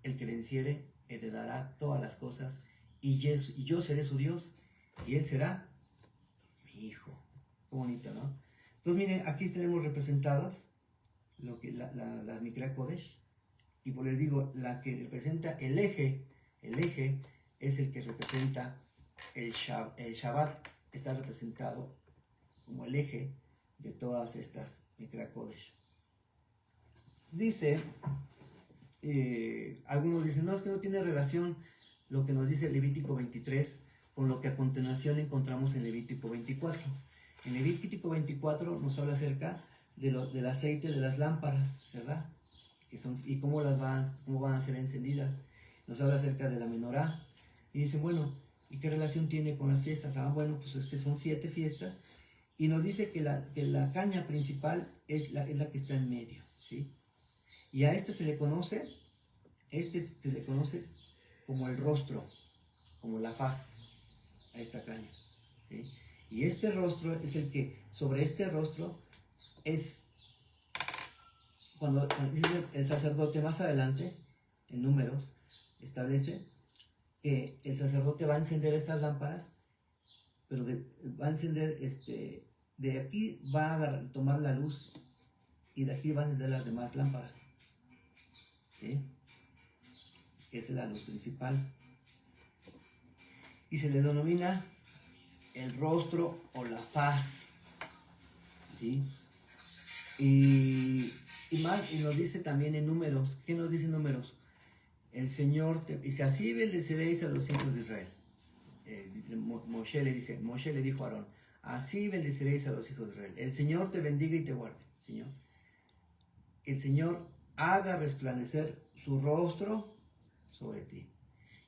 El que venciere heredará todas las cosas, y yo seré su Dios, y él será mi hijo. Qué bonito, ¿no? Entonces, miren, aquí tenemos representadas lo que la Mikra Kodesh, y por les digo, la que representa el eje es el que representa el Shabbat, está representado como el eje de todas estas Mikra Kodesh. Dice, algunos dicen, no, es que no tiene relación lo que nos dice Levítico 23 con lo que a continuación encontramos en Levítico 24. En Levítico 24 nos habla acerca del aceite de las lámparas, ¿verdad? Y cómo van a ser encendidas. Nos habla acerca de la menorá. Y dicen, bueno, ¿y qué relación tiene con las fiestas? Bueno, pues es que son 7 fiestas. Y nos dice que la caña principal es la que está en medio, ¿sí? Y a se le conoce como el rostro, como la faz, a esta caña. ¿sí? Y este rostro es el que, sobre este rostro, es cuando dice el sacerdote más adelante, en Números, establece que el sacerdote va a encender estas lámparas, pero va a encender, de aquí va a tomar la luz y de aquí van a encender las demás lámparas, ¿sí? Esa es la luz principal. Y se le denomina el rostro o la faz, ¿sí? Y nos dice también en Números, ¿qué nos dice en Números? El Señor, dice, así bendeciréis a los hijos de Israel. Moshe le dijo a Aarón, así bendeciréis a los hijos de Israel. El Señor te bendiga y te guarde, Señor. Que el Señor haga resplandecer su rostro sobre ti.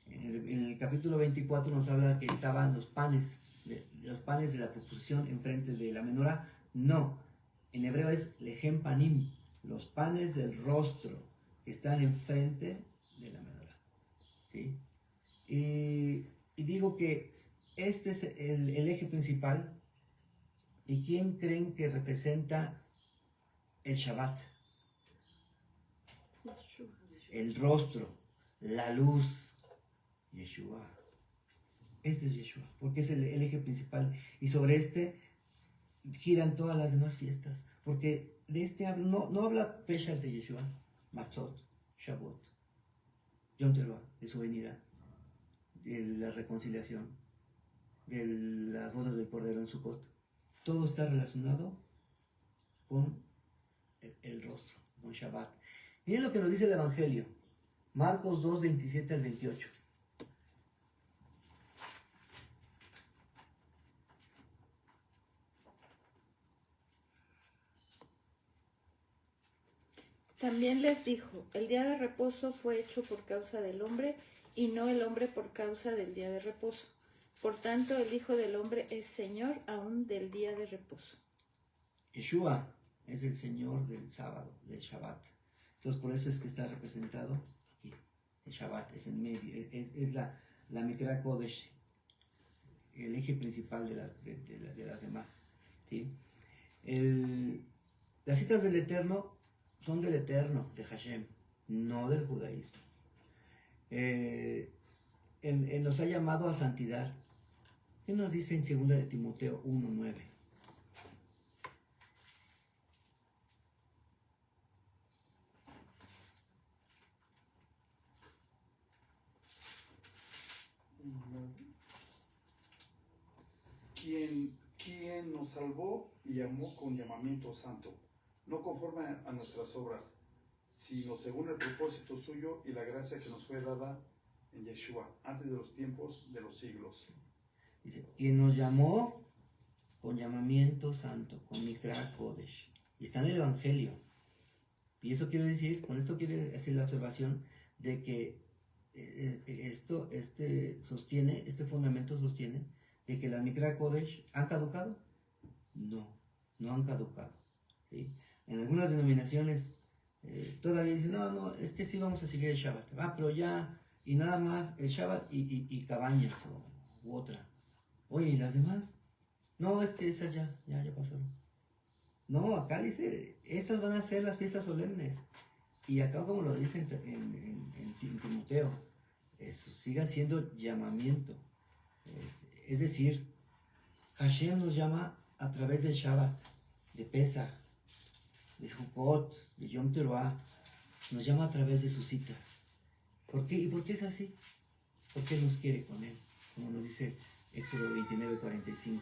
En el capítulo 24 nos habla que estaban los panes de la proposición enfrente de la menorá. No, en hebreo es lejem panim, los panes del rostro que están enfrente de la menorá, ¿sí? Y digo que este es el eje principal. ¿Y quién creen que representa el Shabbat? El rostro, la luz, Yeshua. Este es Yeshua, porque es el eje principal. Y sobre este giran todas las demás fiestas. Porque de este no habla Pesach de Yeshua, Matzot, Shavuot, Yom Teruah, de su venida, de la reconciliación, de las bodas del Cordero en Sukkot. Todo está relacionado con el rostro, con Shabbat. Miren lo que nos dice el Evangelio, Marcos 2, 27 al 28. También les dijo, el día de reposo fue hecho por causa del hombre y no el hombre por causa del día de reposo. Por tanto, el Hijo del Hombre es Señor aún del día de reposo. Yeshua es el Señor del sábado, del Shabbat. Entonces, por eso es que está representado aquí. El Shabbat es en medio, es la Mikra Kodesh, el eje principal de las demás, ¿sí? Las citas del Eterno son del Eterno, de Hashem, no del judaísmo. Nos ha llamado a santidad. ¿Qué nos dice en 2 de Timoteo 1:9? Quien nos salvó y llamó con llamamiento santo, no conforme a nuestras obras, sino según el propósito suyo y la gracia que nos fue dada en Yeshua, antes de los tiempos de los siglos. Dice, quien nos llamó con llamamiento santo, con Mikra Kodesh. Y está en el Evangelio. Y eso quiere decir, con esto quiere hacer la observación de que este fundamento sostiene de que las Mikra Kodesh han caducado. No han caducado, ¿sí? En algunas denominaciones todavía dicen, no, es que sí vamos a seguir el Shabbat. Pero ya, y nada más el Shabbat y cabañas u otra. Oye, ¿y las demás? No, es que esas ya pasaron. No, acá dice, estas van a ser las fiestas solemnes. Y acá, como lo dice en Timoteo, eso siga siendo llamamiento. Es decir, Hashem nos llama a través del Shabbat, de Pesach, de Sukkot, de Yom Teruah. Nos llama a través de sus citas. ¿Por qué? ¿Y por qué es así? Porque Él nos quiere con Él, como nos dice Éxodo 29:45.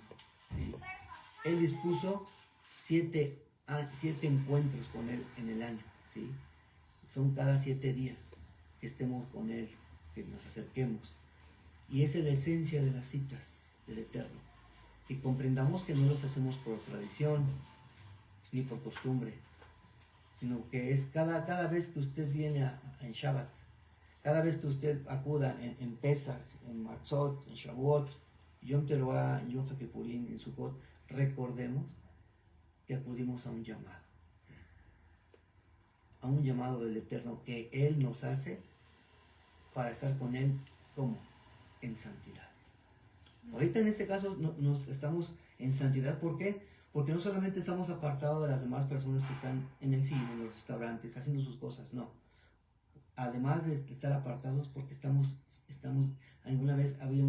¿Sí? Él dispuso 7 encuentros con Él en el año, ¿sí? Son cada 7 días que estemos con Él, que nos acerquemos. Y esa es la esencia de las citas del Eterno. Que comprendamos que no los hacemos por tradición ni por costumbre, sino que es cada vez que usted viene en Shabbat, cada vez que usted acuda en Pesach, en Matzot, en Shavuot, Yom Teruah, en Yom Kippurim, en Sukkot, recordemos que acudimos a un llamado del Eterno que Él nos hace para estar con Él como en santidad. Ahorita en este caso nos estamos en santidad. ¿Por qué? Porque no solamente estamos apartados de las demás personas que están en el cine, en los restaurantes, haciendo sus cosas, no. Además de estar apartados, porque estamos alguna vez había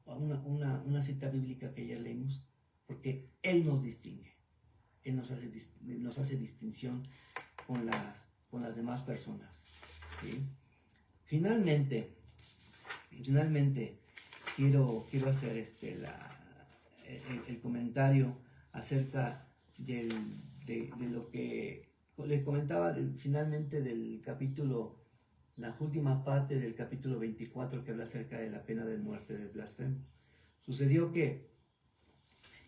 una cita bíblica que ayer leímos, porque Él nos distingue, Él nos hace distinción con las demás personas, ¿sí? Finalmente, quiero hacer el comentario acerca de lo que le comentaba finalmente del capítulo, la última parte del capítulo 24, que habla acerca de la pena de muerte del blasfemo. Sucedió que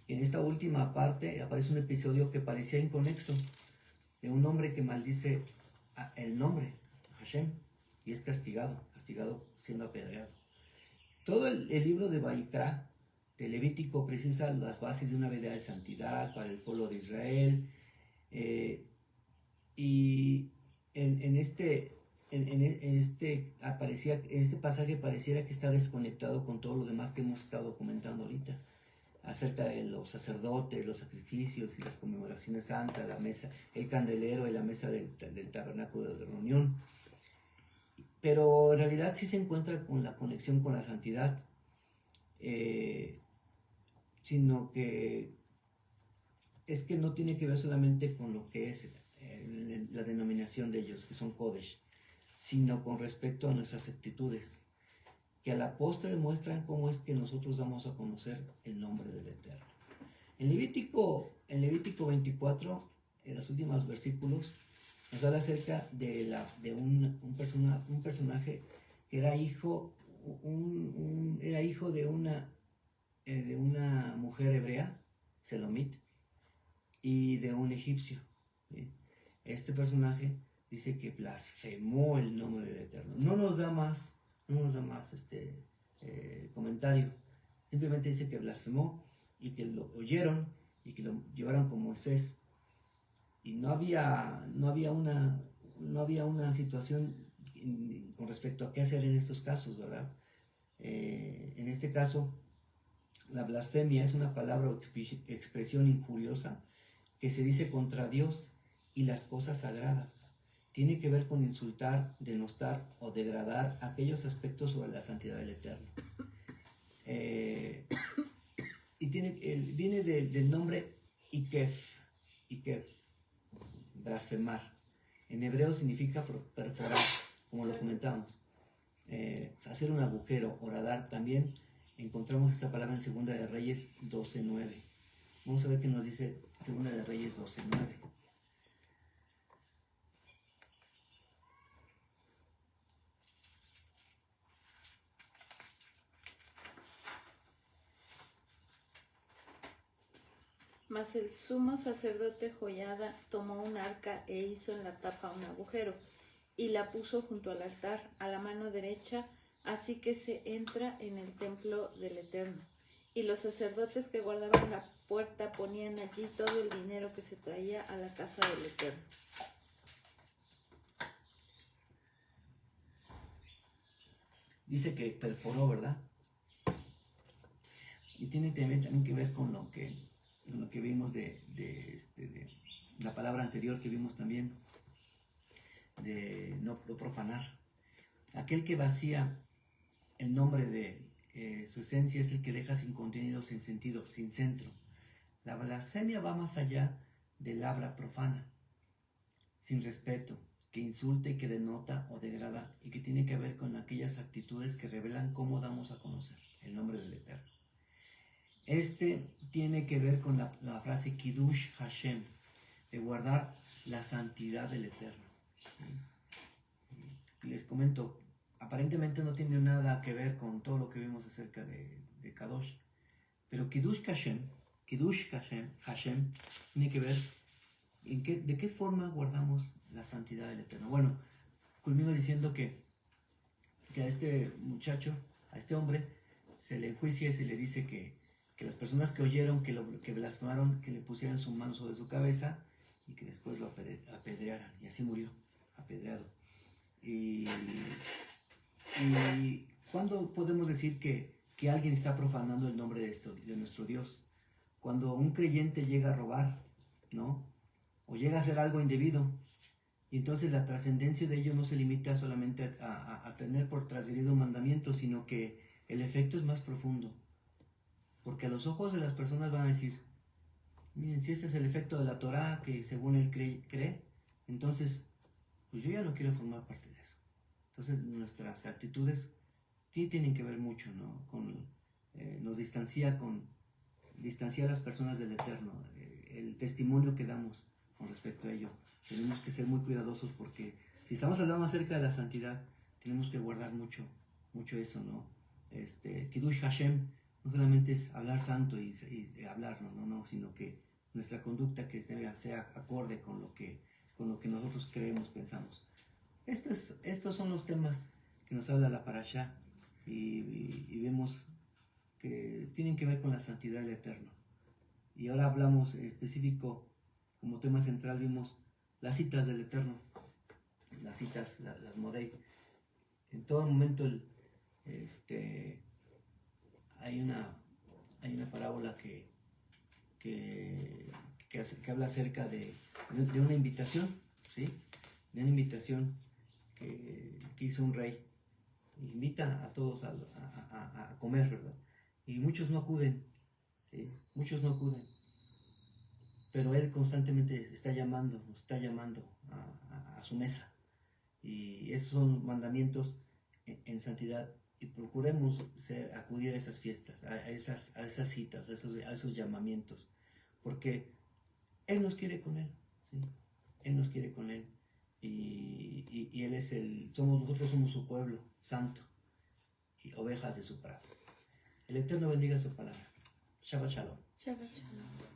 en esta última parte aparece un episodio que parecía inconexo, de un hombre que maldice el nombre, Hashem, y es castigado siendo apedreado. Todo el libro de Vaikra, de Levítico, precisa las bases de una vida de santidad para el pueblo de Israel, y en este pasaje pareciera que está desconectado con todo lo demás que hemos estado comentando ahorita, acerca de los sacerdotes, los sacrificios y las conmemoraciones santas, la mesa, el candelero y la mesa del tabernáculo de reunión. Pero en realidad sí se encuentra con la conexión con la santidad, sino que es que no tiene que ver solamente con lo que es la denominación de ellos, que son Kodesh, sino con respecto a nuestras actitudes, que a la postre muestran cómo es que nosotros damos a conocer el nombre del Eterno. En Levítico 24, en los últimos versículos, nos habla acerca de un personaje que era hijo de una mujer hebrea, Selomit, y de un egipcio, ¿sí? Este personaje dice que blasfemó el nombre del Eterno. No nos da más comentario. Simplemente dice que blasfemó y que lo oyeron y que lo llevaron con Moisés. Y no había una situación con respecto a qué hacer en estos casos, ¿verdad? En este caso, la blasfemia es una palabra o expresión injuriosa que se dice contra Dios y las cosas sagradas. Tiene que ver con insultar, denostar o degradar aquellos aspectos sobre la santidad del Eterno. Y viene del nombre Ikef, blasfemar. En hebreo significa perforar, como lo comentamos. Hacer un agujero, horadar. También encontramos esta palabra en Segunda de Reyes 12:9. Vamos a ver qué nos dice Segunda de Reyes 12:9. Mas el sumo sacerdote Joiada tomó un arca e hizo en la tapa un agujero, y la puso junto al altar, a la mano derecha, así que se entra en el templo del Eterno. Y los sacerdotes que guardaban la puerta ponían allí todo el dinero que se traía a la casa del Eterno. Dice que perforó, ¿verdad? Y tiene también que ver con lo que vimos de la palabra anterior que vimos también, de no profanar. Aquel que vacía el nombre de su esencia es el que deja sin contenido, sin sentido, sin centro. La blasfemia va más allá del habla profana, sin respeto, que insulta y que denota o degrada, y que tiene que ver con aquellas actitudes que revelan cómo damos a conocer el nombre del Eterno. Tiene que ver con la frase Kiddush Hashem, de guardar la santidad del Eterno. Les comento, aparentemente no tiene nada que ver con todo lo que vimos acerca de Kadosh, pero Kiddush Hashem tiene que ver de qué forma guardamos la santidad del Eterno. Bueno, culmino diciendo que a este muchacho, a este hombre, se le enjuicia y se le dice que las personas que oyeron, que blasfemaron, que le pusieran su mano sobre su cabeza y que después lo apedrearan. Y así murió, apedreado. Y ¿cuándo podemos decir que que alguien está profanando el nombre de nuestro Dios. Cuando un creyente llega a robar, ¿no? O llega a hacer algo indebido, y entonces la trascendencia de ello no se limita solamente a tener por transgredido un mandamiento, sino que el efecto es más profundo. Porque a los ojos de las personas van a decir, miren, si este es el efecto de la Torá que según él cree, entonces, pues yo ya no quiero formar parte de eso. Entonces nuestras actitudes sí tienen que ver mucho, ¿no? Nos distancia a las personas del Eterno, el testimonio que damos con respecto a ello. Tenemos que ser muy cuidadosos porque si estamos hablando acerca de la santidad, tenemos que guardar mucho eso, ¿no? Kiddush Hashem no solamente es hablar santo y hablar, no, sino que nuestra conducta que sea acorde con lo que nosotros creemos, pensamos. Estos son los temas que nos habla la Parashá y vemos que tienen que ver con la santidad del Eterno. Y ahora hablamos en específico, como tema central, vimos las citas del Eterno, las citas, las modei. En todo momento hay una parábola que habla acerca de una invitación, ¿sí? De una invitación que hizo un rey. Invita a todos a comer, ¿verdad? Y muchos no acuden, ¿sí? Muchos no acuden. Pero él constantemente nos está llamando a su mesa. Y esos son mandamientos en santidad. Y procuremos acudir a esas fiestas, a esas citas, a esos llamamientos. Porque Él nos quiere con Él, ¿sí? Él nos quiere con Él. Y Él es nosotros somos su pueblo santo y ovejas de su prado. El Eterno bendiga su palabra. Shabbat Shalom. Shabbat Shalom.